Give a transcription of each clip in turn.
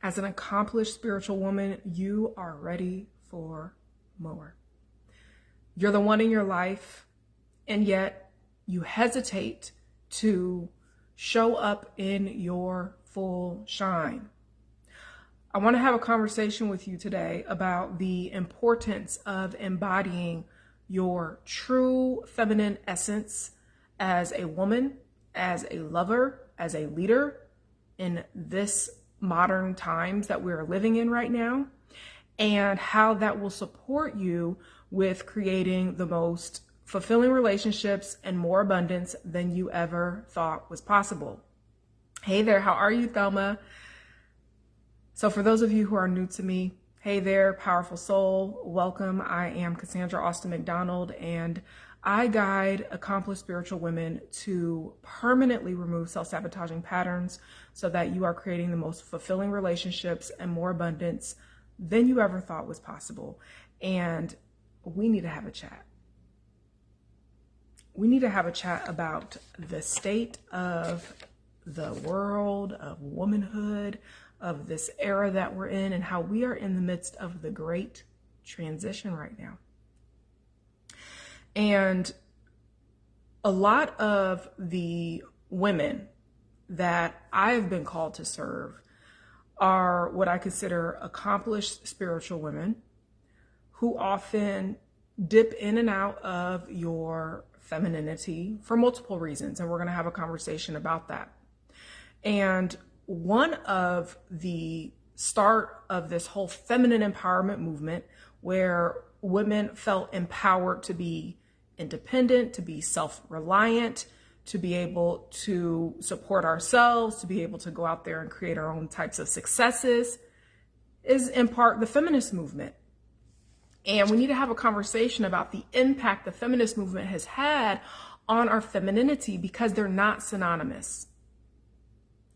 As an accomplished spiritual woman, you are ready for more. You're the one in your life, and yet you hesitate to show up in your full shine. I want to have a conversation with you today about the importance of embodying your true feminine essence as a woman, as a lover, as a leader in this modern times that we're living in right now, and how that will support you with creating the most fulfilling relationships and more abundance than you ever thought was possible. Hey there, how are you, Thelma? So for those of you who are new to me, hey there, powerful soul, welcome. I am Cassandra Austin McDonald, and I guide accomplished spiritual women to permanently remove self-sabotaging patterns so that you are creating the most fulfilling relationships and more abundance than you ever thought was possible. And we need to have a chat. We need to have a chat about the state of the world, of womanhood, of this era that we're in, and how we are in the midst of the great transition right now. And a lot of the women that I have been called to serve are what I consider accomplished spiritual women who often dip in and out of your femininity for multiple reasons. And we're going to have a conversation about that. And one of the start of this whole feminine empowerment movement, where women felt empowered to be independent, to be self-reliant, to be able to support ourselves, to be able to go out there and create our own types of successes, is in part the feminist movement. And we need to have a conversation about the impact the feminist movement has had on our femininity, because they're not synonymous.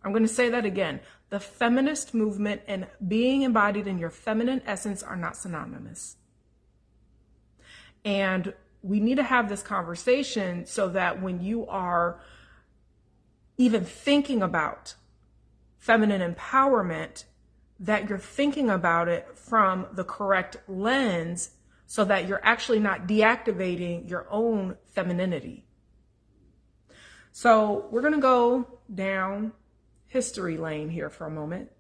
I'm going to say that again. The feminist movement and being embodied in your feminine essence are not synonymous. And we need to have this conversation so that when you are even thinking about feminine empowerment, that you're thinking about it from the correct lens so that you're actually not deactivating your own femininity. So we're going to go down history lane here for a moment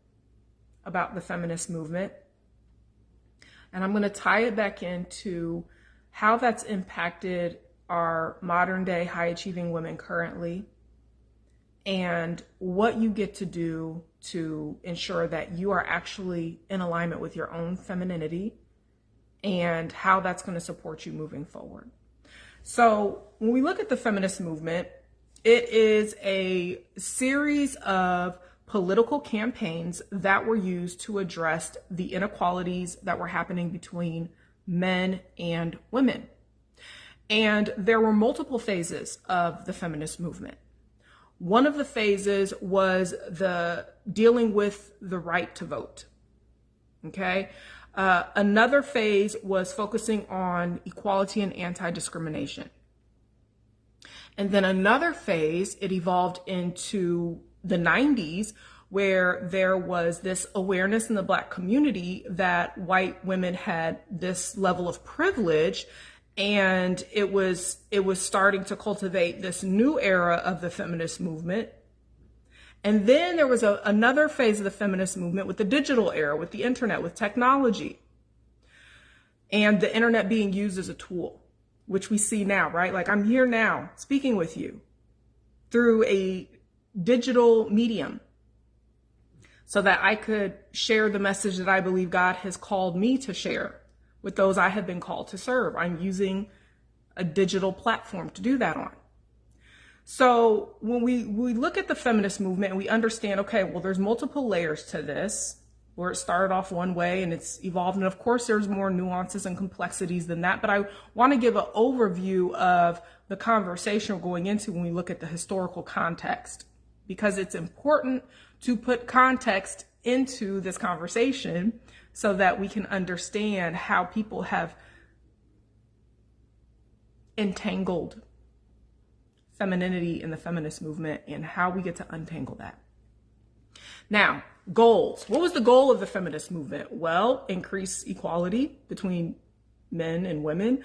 about the feminist movement. And I'm going to tie it back into how that's impacted our modern day high achieving women currently, and what you get to do to ensure that you are actually in alignment with your own femininity, and how that's going to support you moving forward. So when we look at the feminist movement, it is a series of political campaigns that were used to address the inequalities that were happening between men and women. And there were multiple phases of the feminist movement. One of the phases was the dealing with the right to vote. Okay. Another phase was focusing on equality and anti-discrimination. And then another phase, it evolved into the 90s, where there was this awareness in the Black community that white women had this level of privilege, and it was starting to cultivate this new era of the feminist movement. And then there was another phase of the feminist movement with the digital era, with the internet, with technology, and the internet being used as a tool, which we see now, right? Like, I'm here now speaking with you through a digital medium so that I could share the message that I believe God has called me to share with those I have been called to serve. I'm using a digital platform to do that on. So when we look at the feminist movement and we understand, okay, well, there's multiple layers to this, where it started off one way and it's evolved. And of course, there's more nuances and complexities than that. But I want to give an overview of the conversation we're going into when we look at the historical context, because it's important to put context into this conversation so that we can understand how people have entangled femininity in the feminist movement and how we get to untangle that. Now, Goals. What was the goal of the feminist movement? Well, increase equality between men and women,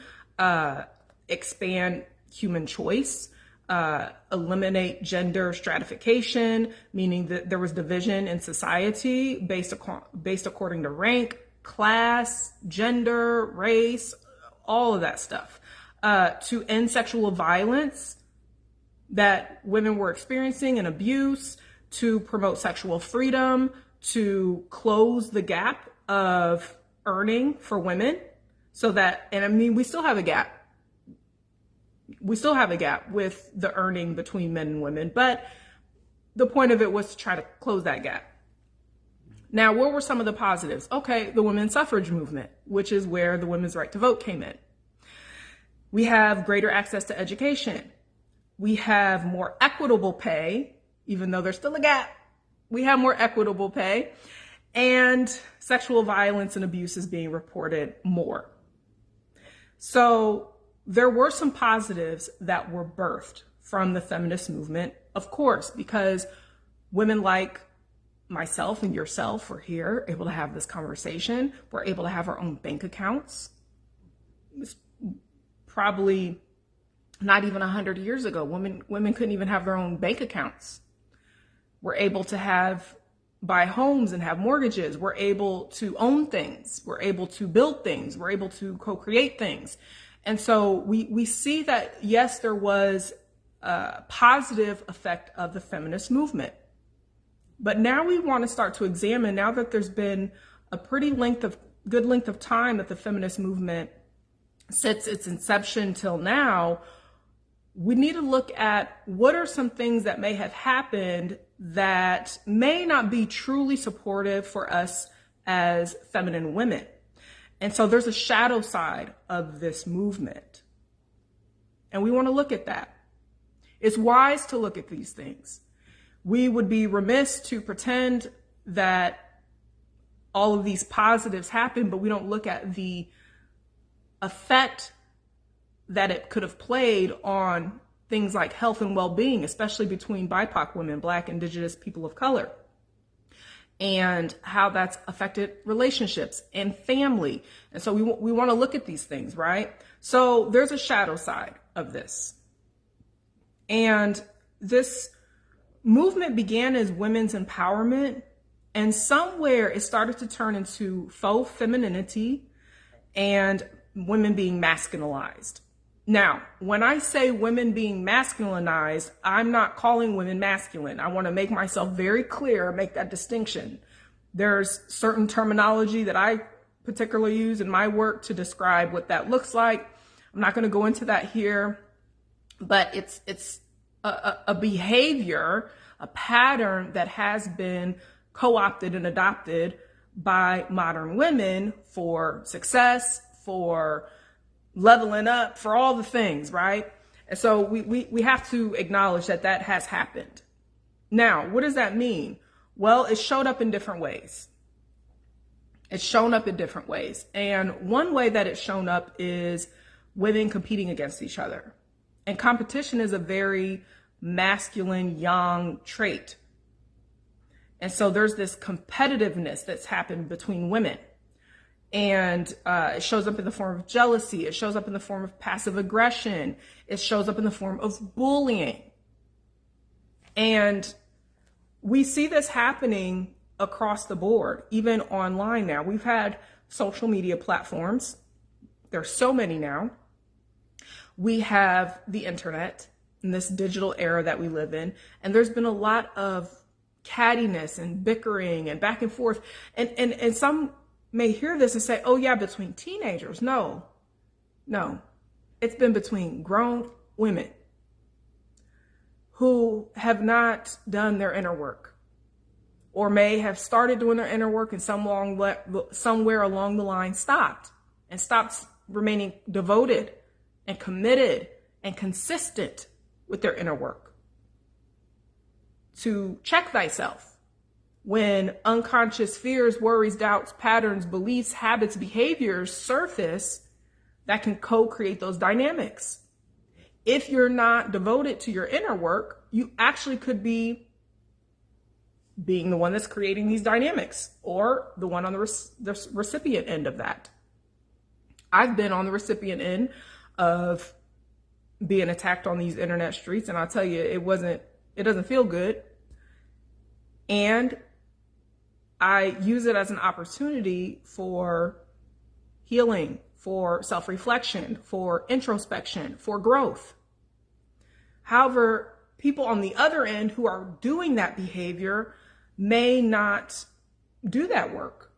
expand human choice, eliminate gender stratification, meaning that there was division in society based according to rank, class, gender, race, all of that stuff, to end sexual violence that women were experiencing and abuse, to promote sexual freedom, to close the gap of earning for women so that, and I mean, we still have a gap. We still have a gap with the earning between men and women, but the point of it was to try to close that gap. Now, what were some of the positives? Okay, the women's suffrage movement, which is where the women's right to vote came in. We have greater access to education. We have more equitable pay, even though there's still a gap. We have more equitable pay, and sexual violence and abuse is being reported more. So there were some positives that were birthed from the feminist movement, of course, because women like myself and yourself were here, able to have this conversation. We're able to have our own bank accounts. It's probably not even 100 years ago. Women couldn't even have their own bank accounts. We're able to buy homes and have mortgages. We're able to own things. We're able to build things. We're able to co-create things. And so we see that, yes, there was a positive effect of the feminist movement. But now we want to start to examine, now that there's been a good length of time that the feminist movement, since its inception till now, we need to look at what are some things that may have happened that may not be truly supportive for us as feminine women. And so there's a shadow side of this movement. And we want to look at that. It's wise to look at these things. We would be remiss to pretend that all of these positives happen, but we don't look at the effect that it could have played on things like health and well-being, especially between BIPOC women, Black, Indigenous, people of color, and how that's affected relationships and family. And so we want to look at these things, right? So there's a shadow side of this. And this movement began as women's empowerment, and somewhere it started to turn into faux femininity and women being masculinized. Now, when I say women being masculinized, I'm not calling women masculine. I want to make myself very clear, make that distinction. There's certain terminology that I particularly use in my work to describe what that looks like. I'm not going to go into that here, but it's a behavior, a pattern that has been co-opted and adopted by modern women for success, for leveling up, for all the things, right? And so we have to acknowledge that that has happened. Now, what does that mean? Well, it showed up in different ways. It's shown up in different ways. And one way that it's shown up is women competing against each other. And competition is a very masculine, yang trait. And so there's this competitiveness that's happened between women. And it shows up in the form of jealousy. It shows up in the form of passive aggression. It shows up in the form of bullying. And we see this happening across the board, even online now. We've had social media platforms. There's so many now. We have the internet in this digital era that we live in. And there's been a lot of cattiness and bickering and back and forth. And some may hear this and say, oh yeah, between teenagers. No. It's been between grown women who have not done their inner work, or may have started doing their inner work and somewhere along the line stopped remaining devoted and committed and consistent with their inner work. To check thyself when unconscious fears, worries, doubts, patterns, beliefs, habits, behaviors surface that can co-create those dynamics. If you're not devoted to your inner work, you actually could be being the one that's creating these dynamics, or the one on the recipient end of that. I've been on the recipient end of being attacked on these internet streets, and I'll tell you, it doesn't feel good. And I use it as an opportunity for healing, for self-reflection, for introspection, for growth. However, people on the other end who are doing that behavior may not do that work.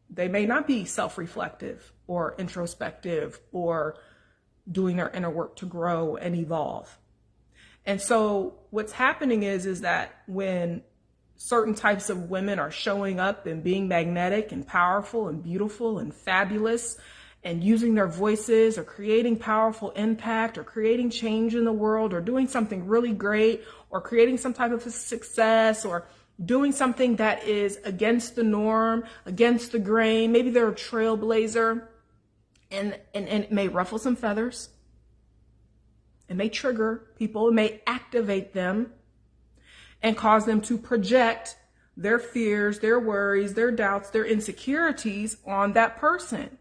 They may not be self-reflective or introspective or doing their inner work to grow and evolve. And so what's happening is that when certain types of women are showing up and being magnetic and powerful and beautiful and fabulous and using their voices or creating powerful impact or creating change in the world or doing something really great or creating some type of success or doing something that is against the norm, against the grain, maybe they're a trailblazer, and it may ruffle some feathers. It may trigger people. It may activate them and cause them to project their fears, their worries, their doubts, their insecurities on that person.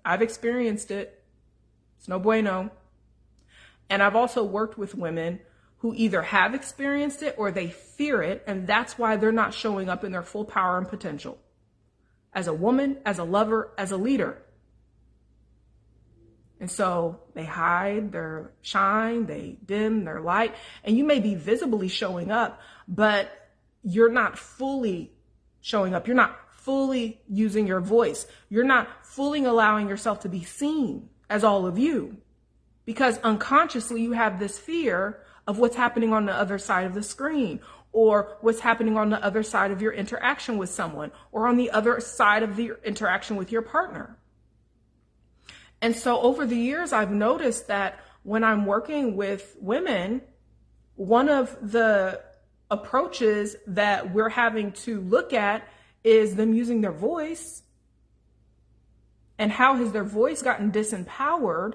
I've experienced it. It's no bueno. And I've also worked with women who either have experienced it or they fear it, and that's why they're not showing up in their full power and potential. As a woman, as a lover, as a leader. And so they hide their shine, they dim their light, and you may be visibly showing up, but you're not fully showing up. You're not fully using your voice. You're not fully allowing yourself to be seen as all of you, because unconsciously you have this fear of what's happening on the other side of the screen, or what's happening on the other side of your interaction with someone, or on the other side of the interaction with your partner. And so over the years, I've noticed that when I'm working with women, one of the approaches that we're having to look at is them using their voice. And how has their voice gotten disempowered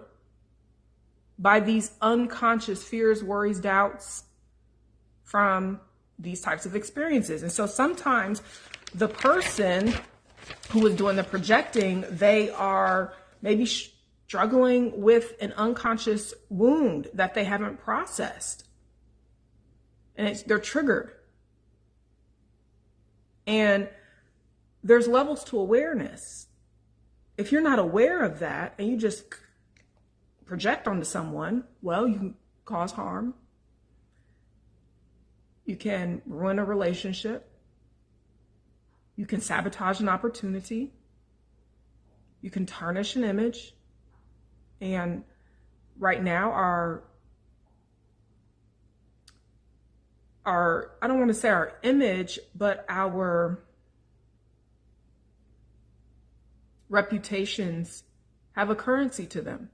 by these unconscious fears, worries, doubts from these types of experiences? And so sometimes the person who is doing the projecting, they are maybe struggling with an unconscious wound that they haven't processed. And they're triggered. And there's levels to awareness. If you're not aware of that and you just project onto someone, well, you can cause harm. You can ruin a relationship. You can sabotage an opportunity. You can tarnish an image. And right now, I don't want to say our image, but our reputations have a currency to them.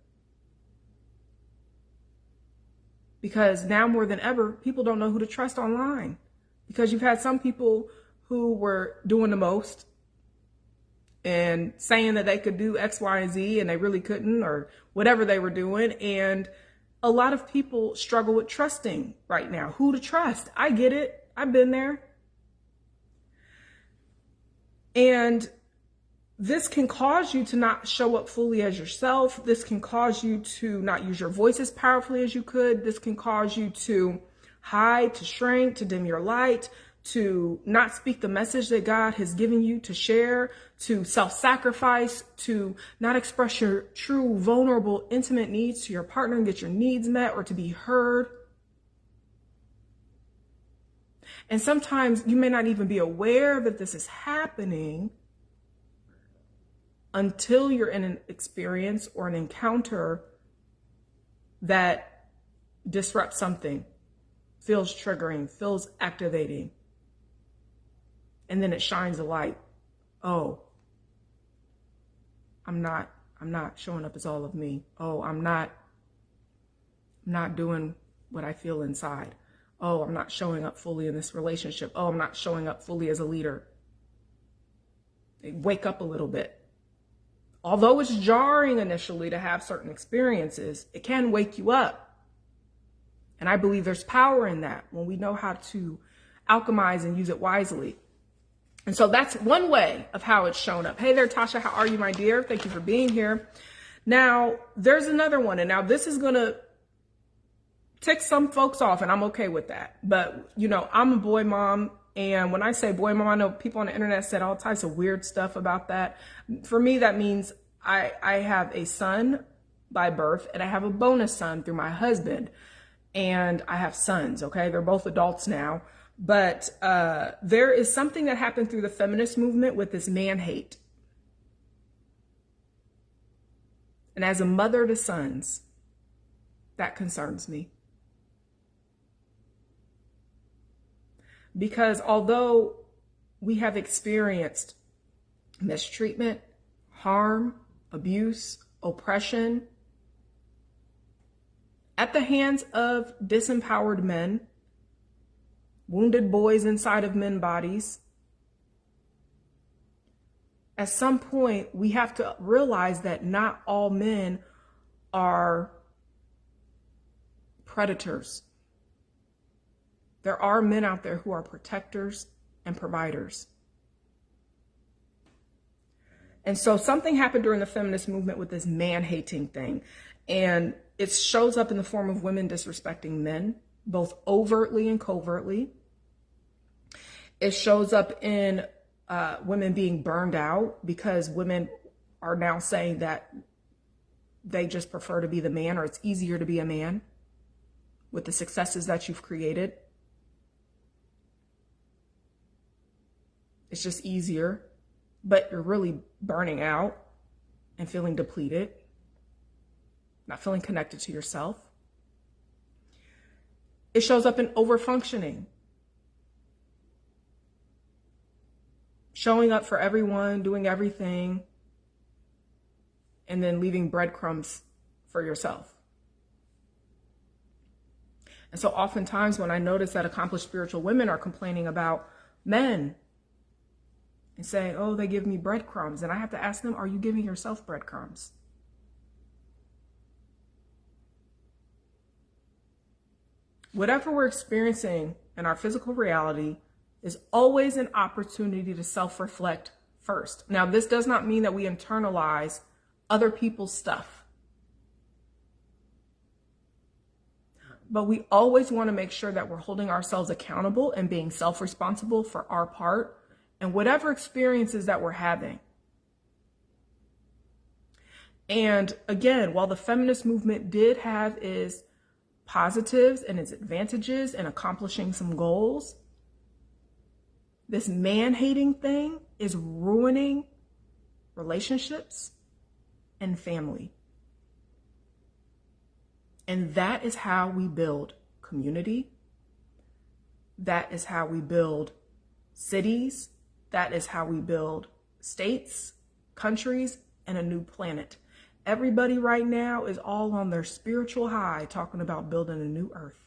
Because now more than ever, people don't know who to trust online. Because you've had some people who were doing the most and saying that they could do X, Y, and Z, and they really couldn't, or whatever they were doing. And a lot of people struggle with trusting right now. Who to trust? I get it. I've been there. And this can cause you to not show up fully as yourself. This can cause you to not use your voice as powerfully as you could. This can cause you to hide, to shrink, to dim your light, to not speak the message that God has given you to share, to self-sacrifice, to not express your true, vulnerable, intimate needs to your partner and get your needs met, or to be heard. And sometimes you may not even be aware that this is happening until you're in an experience or an encounter that disrupts something, feels triggering, feels activating. And then it shines a light. Oh, I'm not showing up as all of me. Oh, I'm not doing what I feel inside. Oh, I'm not showing up fully in this relationship. Oh, I'm not showing up fully as a leader. They wake up a little bit. Although it's jarring initially to have certain experiences, it can wake you up. And I believe there's power in that when we know how to alchemize and use it wisely. And so that's one way of how it's shown up. Hey there, Tasha, how are you, my dear? Thank you for being here. Now, there's another one, and now this is going to tick some folks off, and I'm okay with that. But, you know, I'm a boy mom, and when I say boy mom, I know people on the internet said all types of weird stuff about that. For me, that means I have a son by birth, and I have a bonus son through my husband, and I have sons, okay? They're both adults now. But there is something that happened through the feminist movement with this man hate. And as a mother to sons, that concerns me. Because although we have experienced mistreatment, harm, abuse, oppression at the hands of disempowered men, wounded boys inside of men's bodies, at some point we have to realize that not all men are predators. There are men out there who are protectors and providers. And so something happened during the feminist movement with this man-hating thing. And it shows up in the form of women disrespecting men, both overtly and covertly. It shows up in women being burned out because women are now saying that they just prefer to be the man, or it's easier to be a man with the successes that you've created. It's just easier, but you're really burning out and feeling depleted, not feeling connected to yourself. It shows up in overfunctioning. Showing up for everyone, doing everything, and then leaving breadcrumbs for yourself. And so oftentimes when I notice that accomplished spiritual women are complaining about men and saying, oh, they give me breadcrumbs, and I have to ask them, are you giving yourself breadcrumbs? Whatever we're experiencing in our physical reality is always an opportunity to self-reflect first. Now, this does not mean that we internalize other people's stuff. But we always want to make sure that we're holding ourselves accountable and being self-responsible for our part and whatever experiences that we're having. And again, while the feminist movement did have its positives and its advantages in accomplishing some goals, this man-hating thing is ruining relationships and family. And that is how we build community. That is how we build cities. That is how we build states, countries, and a new planet. Everybody right now is all on their spiritual high talking about building a new earth.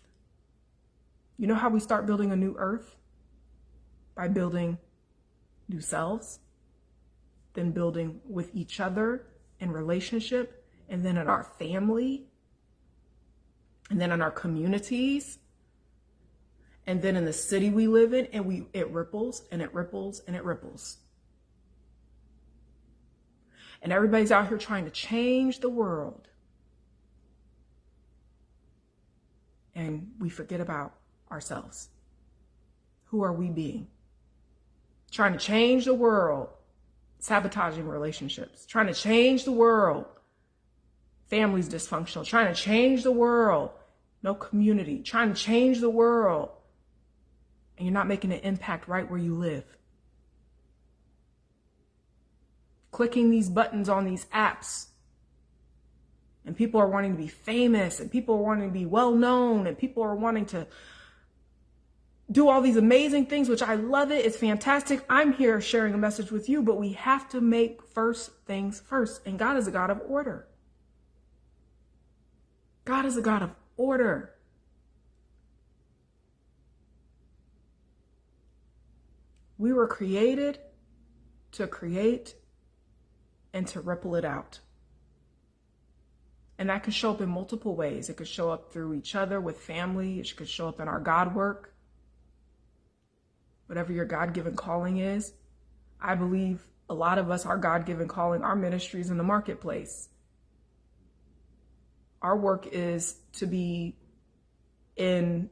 You know how we start building a new earth? By building new selves, then building with each other in relationship, and then in our family, and then in our communities, and then in the city we live in, and it ripples and it ripples and it ripples. And everybody's out here trying to change the world. And we forget about ourselves. Who are we being? Trying to change the world, sabotaging relationships, trying to change the world, families dysfunctional, trying to change the world, no community, trying to change the world, and you're not making an impact right where you live. Clicking these buttons on these apps, and people are wanting to be famous, and people are wanting to be well known, and people are wanting to do all these amazing things, which I love it. It's fantastic. I'm here sharing a message with you, but we have to make first things first. And God is a God of order. God is a God of order. We were created to create and to ripple it out. And that could show up in multiple ways. It could show up through each other with family. It could show up in our God work. whatever your God-given calling is. I believe a lot of us, our God-given calling, our ministries in the marketplace. Our work is to be in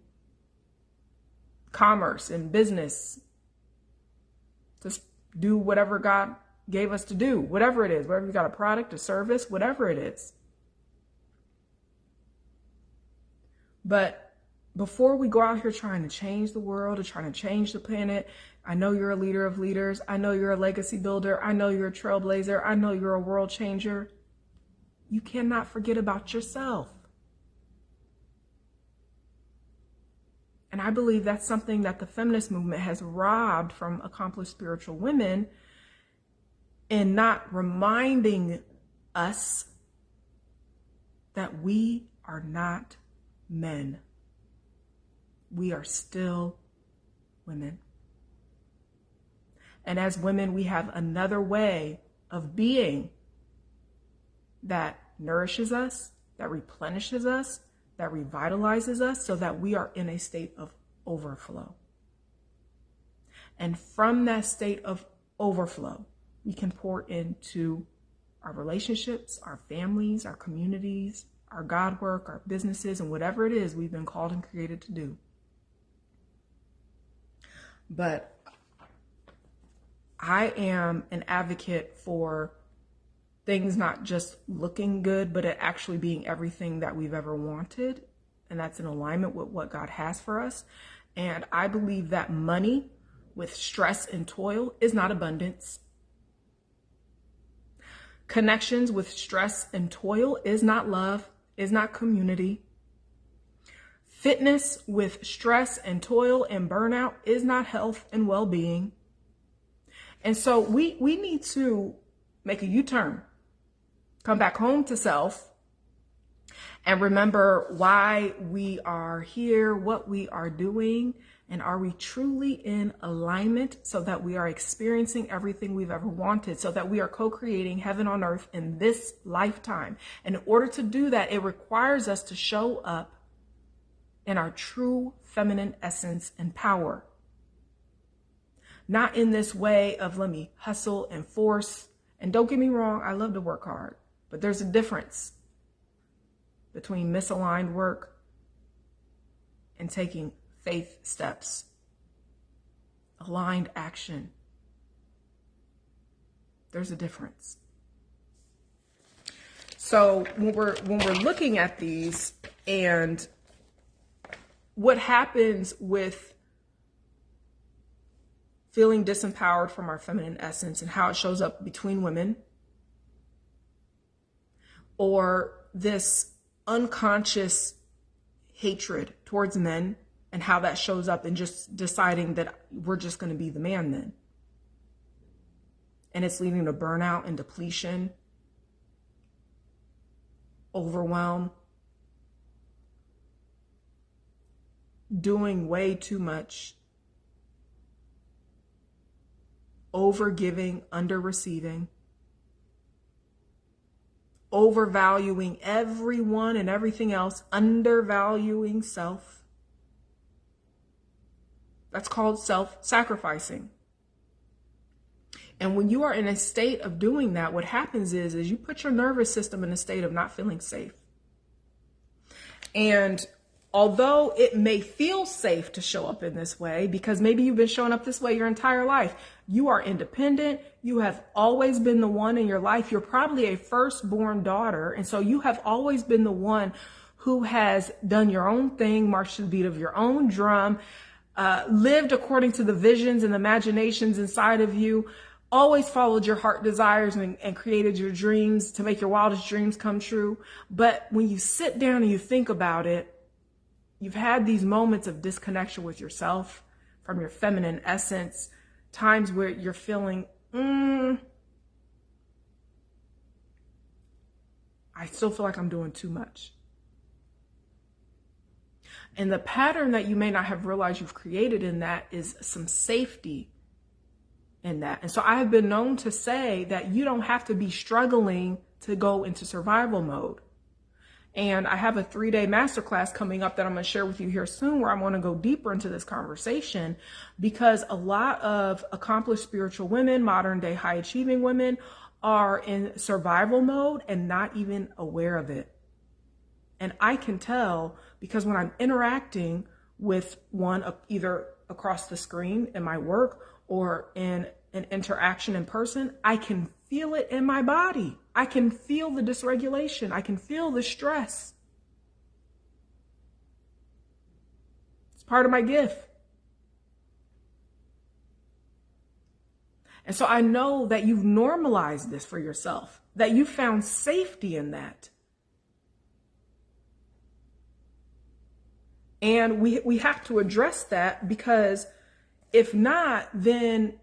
commerce, in business, to do whatever God gave us to do, whatever it is, whether you got a product, a service, whatever it is. But before we go out here trying to change the world or trying to change the planet, I know you're a leader of leaders. I know you're a legacy builder. I know you're a trailblazer. I know you're a world changer. You cannot forget about yourself. And I believe that's something that the feminist movement has robbed from accomplished spiritual women in not reminding us that we are not men. We are still women. And as women, we have another way of being that nourishes us, that replenishes us, that revitalizes us, so that we are in a state of overflow. And from that state of overflow, we can pour into our relationships, our families, our communities, our God work, our businesses, and whatever it is we've been called and created to do. But I am an advocate for things not just looking good, but it actually being everything that we've ever wanted. And that's in alignment with what God has for us. And I believe that money with stress and toil is not abundance. Connections with stress and toil is not love, is not community. Fitness with stress and toil and burnout is not health and well-being. And so we need to make a U-turn, come back home to self, and remember why we are here, what we are doing, and are we truly in alignment so that we are experiencing everything we've ever wanted, so that we are co-creating heaven on earth in this lifetime. And in order to do that, it requires us to show up in our true feminine essence and power. Not in this way of let me hustle and force. And don't get me wrong, I love to work hard, but there's a difference between misaligned work and taking faith steps, aligned action. There's a difference. So when we're looking at these, and what happens with feeling disempowered from our feminine essence and how it shows up between women, or this unconscious hatred towards men and how that shows up in just deciding that we're just going to be the man then. And it's leading to burnout and depletion, overwhelm, doing way too much, over-giving, under-receiving, overvaluing everyone and everything else, undervaluing self. That's called self-sacrificing. And when you are in a state of doing that, what happens is you put your nervous system in a state of not feeling safe. And although it may feel safe to show up in this way, because maybe you've been showing up this way your entire life, you are independent. You have always been the one in your life. You're probably a firstborn daughter. And so you have always been the one who has done your own thing, marched to the beat of your own drum, lived according to the visions and imaginations inside of you, always followed your heart desires and created your dreams to make your wildest dreams come true. But when you sit down and you think about it, you've had these moments of disconnection with yourself from your feminine essence, times where you're feeling, I still feel like I'm doing too much. And the pattern that you may not have realized you've created in that is some safety in that. And so I have been known to say that you don't have to be struggling to go into survival mode. And I have a 3-day masterclass coming up that I'm going to share with you here soon, where I want to go deeper into this conversation, because a lot of accomplished spiritual women, modern day high achieving women, are in survival mode and not even aware of it. And I can tell because when I'm interacting with one, either across the screen in my work or in an interaction in person, I can feel it in my body. I can feel the dysregulation. I can feel the stress. It's part of my gift. And so I know that you've normalized this for yourself, that you found safety in that. And we have to address that, because if not, then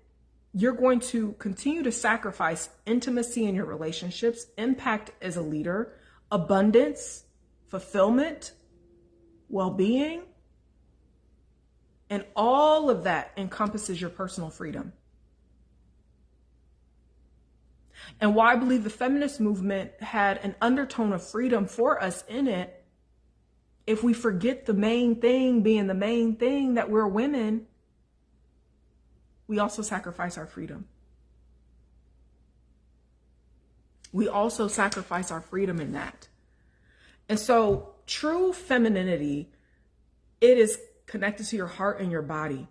you're going to continue to sacrifice intimacy in your relationships, impact as a leader, abundance, fulfillment, well-being, and all of that encompasses your personal freedom. And why I believe the feminist movement had an undertone of freedom for us in it, if we forget the main thing being the main thing, that we're women, we also sacrifice our freedom. We also sacrifice our freedom in that. And so true femininity, it is connected to your heart and your body.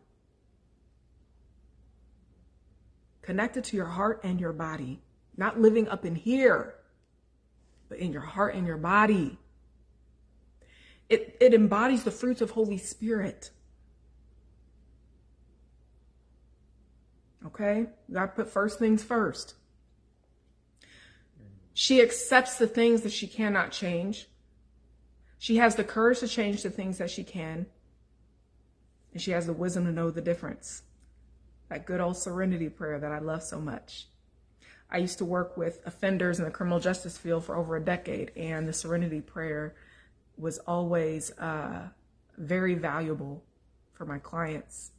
Connected to your heart and your body. Not living up in here, but in your heart and your body. It embodies the fruits of Holy Spirit. Okay? You got to put first things first. She accepts the things that she cannot change. She has the courage to change the things that she can. And she has the wisdom to know the difference. That good old serenity prayer that I love so much. I used to work with offenders in the criminal justice field for over a decade, and the serenity prayer was always very valuable for my clients.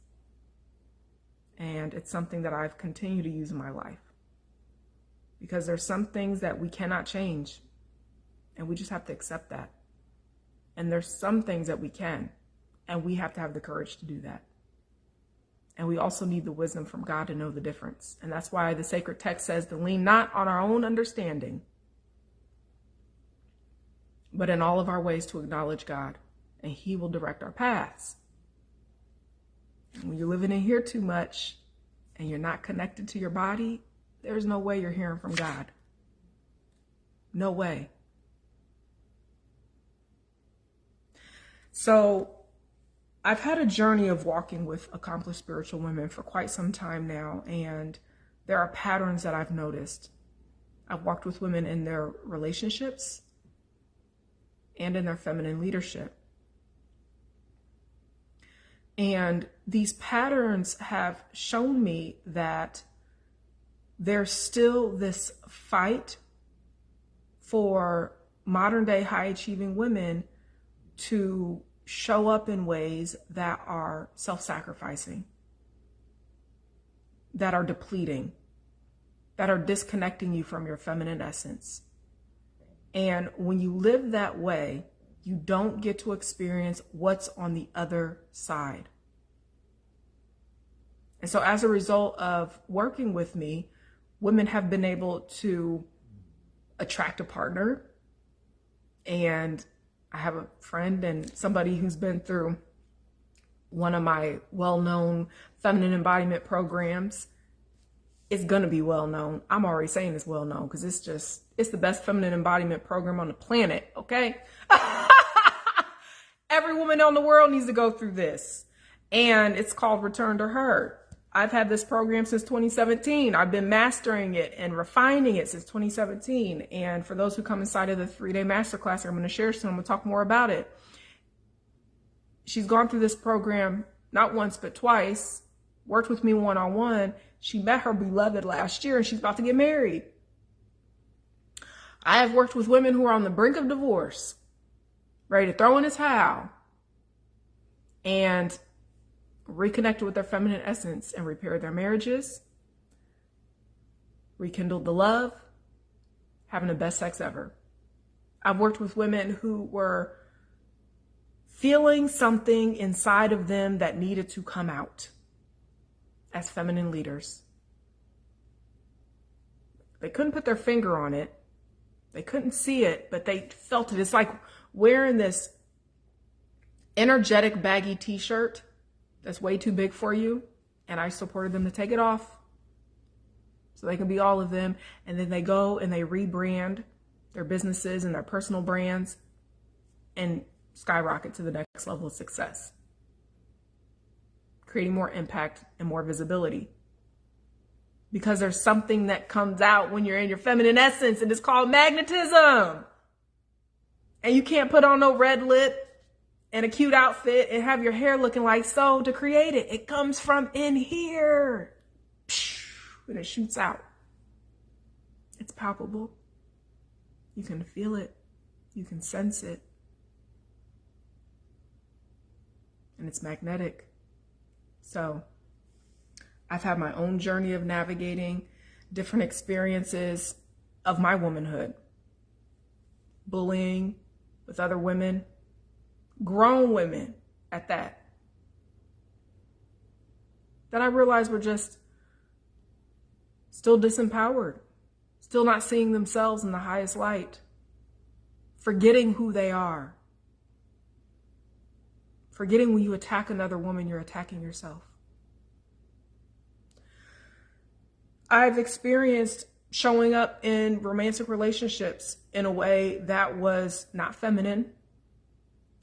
And it's something that I've continued to use in my life, because there's some things that we cannot change, and we just have to accept that. And there's some things that we can, and we have to have the courage to do that. And we also need the wisdom from God to know the difference. And that's why the sacred text says to lean not on our own understanding, but in all of our ways to acknowledge God, and He will direct our paths. And when you're living in here too much and you're not connected to your body, there's no way you're hearing from God. No way. So I've had a journey of walking with accomplished spiritual women for quite some time now, and there are patterns that I've noticed. I've walked with women in their relationships and in their feminine leadership. And these patterns have shown me that there's still this fight for modern day high achieving women to show up in ways that are self-sacrificing, that are depleting, that are disconnecting you from your feminine essence. And when you live that way, you don't get to experience what's on the other side. And so as a result of working with me, women have been able to attract a partner. And I have a friend and somebody who's been through one of my well-known feminine embodiment programs. It's going to be well-known. I'm already saying it's well-known because it's the best feminine embodiment program on the planet, okay? Every woman in the world needs to go through this. And it's called Return to Her. I've had this program since 2017. I've been mastering it and refining it since 2017. And for those who come inside of the 3-day masterclass, I'm going to share soon. I'm going to talk more about it. She's gone through this program not once, but twice, worked with me one-on-one. She met her beloved last year and she's about to get married. I have worked with women who are on the brink of divorce, ready to throw in the towel, and reconnected with their feminine essence and repaired their marriages, rekindled the love, having the best sex ever. I've worked with women who were feeling something inside of them that needed to come out as feminine leaders. They couldn't put their finger on it. They couldn't see it, but they felt it. It's like wearing this energetic baggy t-shirt that's way too big for you. And I supported them to take it off so they can be all of them. And then they go and they rebrand their businesses and their personal brands and skyrocket to the next level of success, creating more impact and more visibility. Because there's something that comes out when you're in your feminine essence, and it's called magnetism. And you can't put on no red lip and a cute outfit and have your hair looking like so to create it. It comes from in here. And it shoots out. It's palpable. You can feel it. You can sense it. And it's magnetic. So I've had my own journey of navigating different experiences of my womanhood. Bullying with other women, grown women at that I realized were just still disempowered, still not seeing themselves in the highest light, forgetting who they are, forgetting when you attack another woman, you're attacking yourself. I've experienced showing up in romantic relationships in a way that was not feminine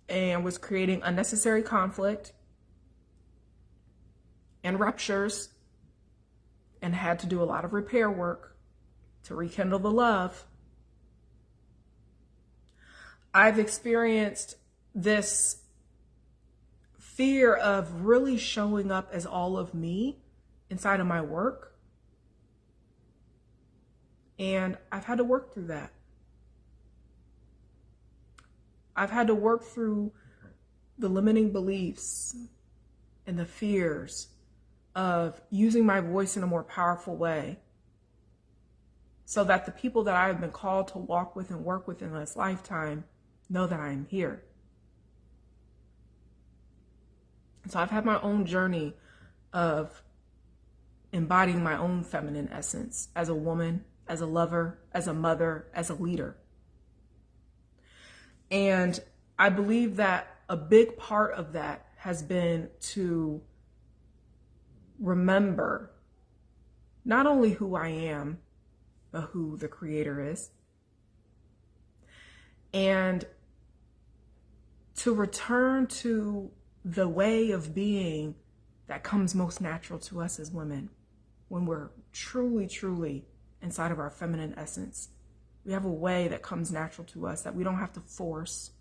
and was creating unnecessary conflict and ruptures, and had to do a lot of repair work to rekindle the love. I've experienced this fear of really showing up as all of me inside of my work. And I've had to work through that. I've had to work through the limiting beliefs and the fears of using my voice in a more powerful way so that the people that I have been called to walk with and work with in this lifetime know that I am here. And so I've had my own journey of embodying my own feminine essence as a woman, as a lover, as a mother, as a leader. And I believe that a big part of that has been to remember not only who I am, but who the Creator is. And to return to the way of being that comes most natural to us as women when we're truly, truly inside of our feminine essence. We have a way that comes natural to us that we don't have to force.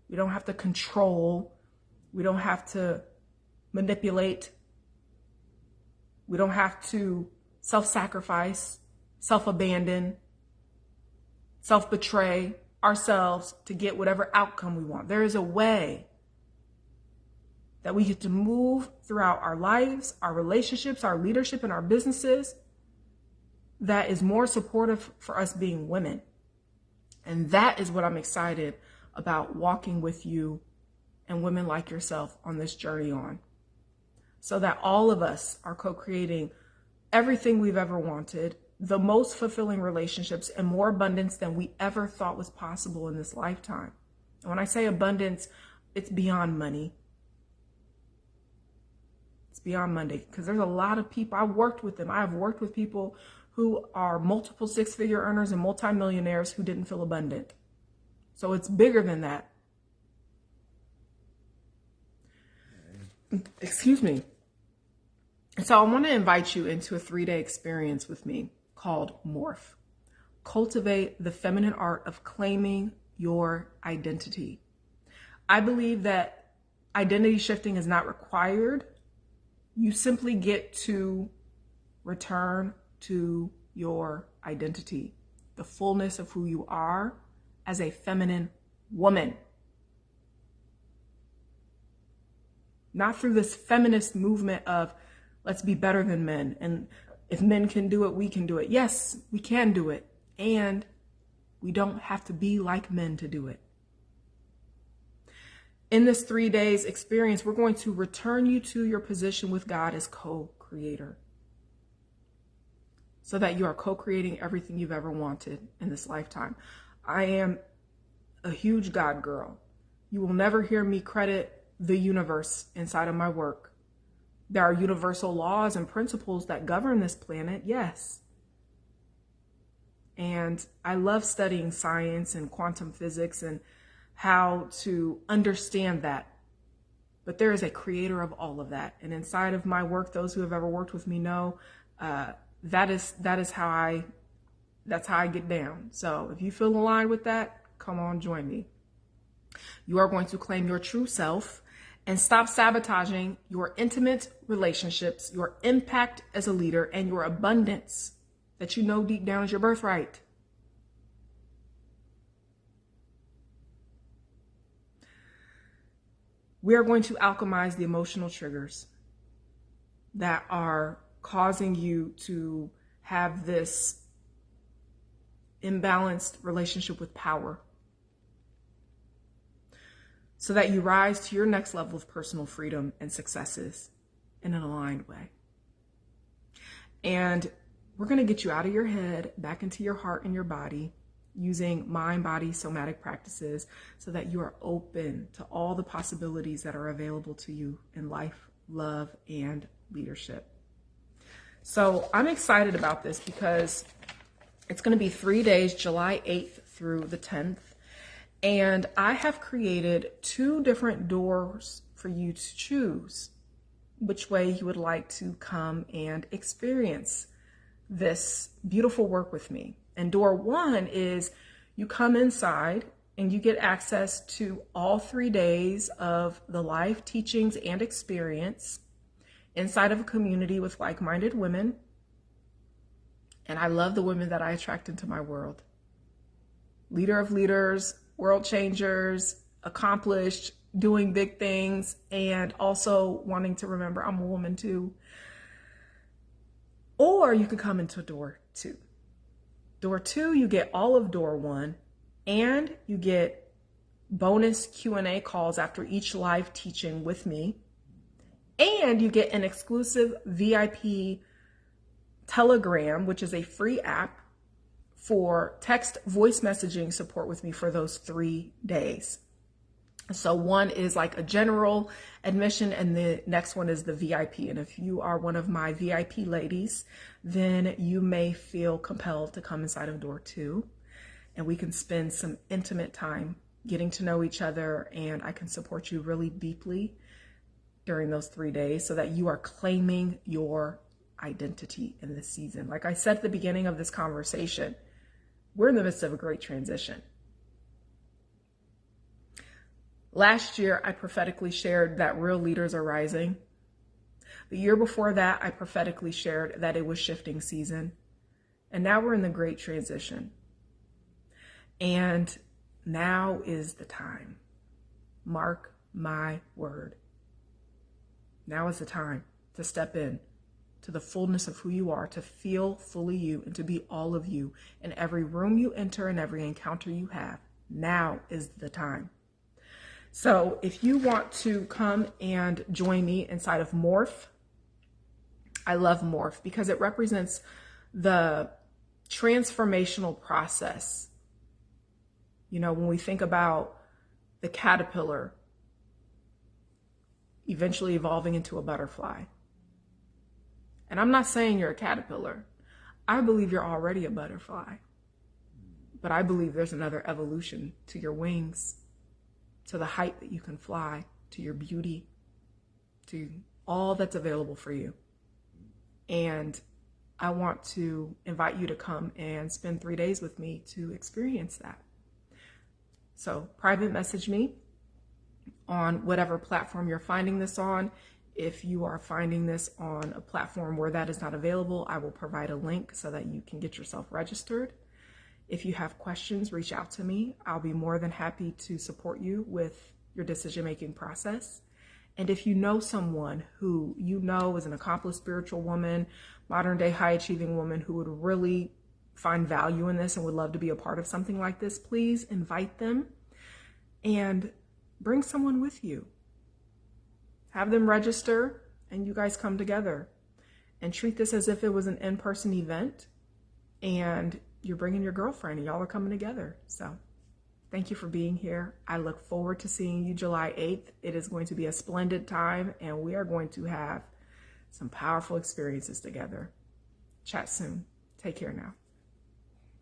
We don't have to control. We don't have to manipulate. We don't have to self-sacrifice, self-abandon, self-betray ourselves to get whatever outcome we want. There is a way that we get to move throughout our lives, our relationships, our leadership, and our businesses that is more supportive for us being women. And that is what I'm excited about walking with you and women like yourself on this journey on. So that all of us are co-creating everything we've ever wanted, the most fulfilling relationships, and more abundance than we ever thought was possible in this lifetime. And when I say abundance, it's beyond money. It's beyond money, because there's a lot of people, I've worked with them. I've worked with people who are multiple six-figure earners and multimillionaires who didn't feel abundant. So it's bigger than that. Excuse me. So I want to invite you into a 3-day experience with me called Morph. Cultivate the feminine art of claiming your identity. I believe that identity shifting is not required. You simply get to return to your identity, the fullness of who you are as a feminine woman. Not through this feminist movement of let's be better than men. And if men can do it, we can do it. Yes, we can do it. And We don't have to be like men to do it. In this 3 days experience, we're going to return you to your position with God as co-creator, so that you are co-creating everything you've ever wanted in this lifetime. I am a huge God girl. You will never hear me credit the universe inside of my work. There are universal laws and principles that govern this planet, yes. And I love studying science and quantum physics and how to understand that. But there is a creator of all of that. And inside of my work, those who have ever worked with me know that's how I get down. So if you feel aligned with that, come on, join me. You are going to claim your true self and stop sabotaging your intimate relationships, your impact as a leader, and your abundance that you know deep down is your birthright. We are going to alchemize the emotional triggers that are causing you to have this imbalanced relationship with power, so that you rise to your next level of personal freedom and successes in an aligned way. And we're going to get you out of your head, back into your heart and your body, using mind, body, somatic practices, so that you are open to all the possibilities that are available to you in life, love, and leadership. So I'm excited about this because it's going to be 3 days, July 8th through the 10th. And I have created 2 different doors for you to choose which way you would like to come and experience this beautiful work with me. And door 1 is you come inside and you get access to all 3 days of the live teachings and experience inside of a community with like-minded women. And I love the women that I attract into my world. Leader of leaders, world changers, accomplished, doing big things, and also wanting to remember I'm a woman too. Or you could come into door 2. Door 2, you get all of door 1, and you get bonus Q&A calls after each live teaching with me. And you get an exclusive VIP Telegram, which is a free app for text voice messaging support with me for those 3 days. So one is like a general admission, and the next one is the VIP. And if you are one of my VIP ladies, then you may feel compelled to come inside of door 2, and we can spend some intimate time getting to know each other, and I can support you really deeply during those 3 days so that you are claiming your identity in this season. Like I said at the beginning of this conversation, we're in the midst of a great transition. Last year, I prophetically shared that real leaders are rising. The year before that, I prophetically shared that it was shifting season. And now we're in the great transition. And now is the time. Mark my word. Now is the time to step in to the fullness of who you are, to feel fully you, and to be all of you in every room you enter and every encounter you have. Now is the time. So if you want to come and join me inside of Morph, I love Morph because it represents the transformational process. You know, when we think about the caterpillar eventually evolving into a butterfly. And I'm not saying you're a caterpillar. I believe you're already a butterfly. But I believe there's another evolution to your wings, to the height that you can fly, to your beauty, to all that's available for you. And I want to invite you to come and spend 3 days with me to experience that. So private message me on whatever platform you're finding this on. If you are finding this on a platform where that is not available, I will provide a link so that you can get yourself registered. If you have questions, reach out to me. I'll be more than happy to support you with your decision-making process. And if you know someone who you know is an accomplished spiritual woman, modern-day high-achieving woman who would really find value in this and would love to be a part of something like this, please invite them and bring someone with you. Have them register and you guys come together and treat this as if it was an in-person event and you're bringing your girlfriend and y'all are coming together. So thank you for being here. I look forward to seeing you July 8th. It is going to be a splendid time and we are going to have some powerful experiences together. Chat soon. Take care now.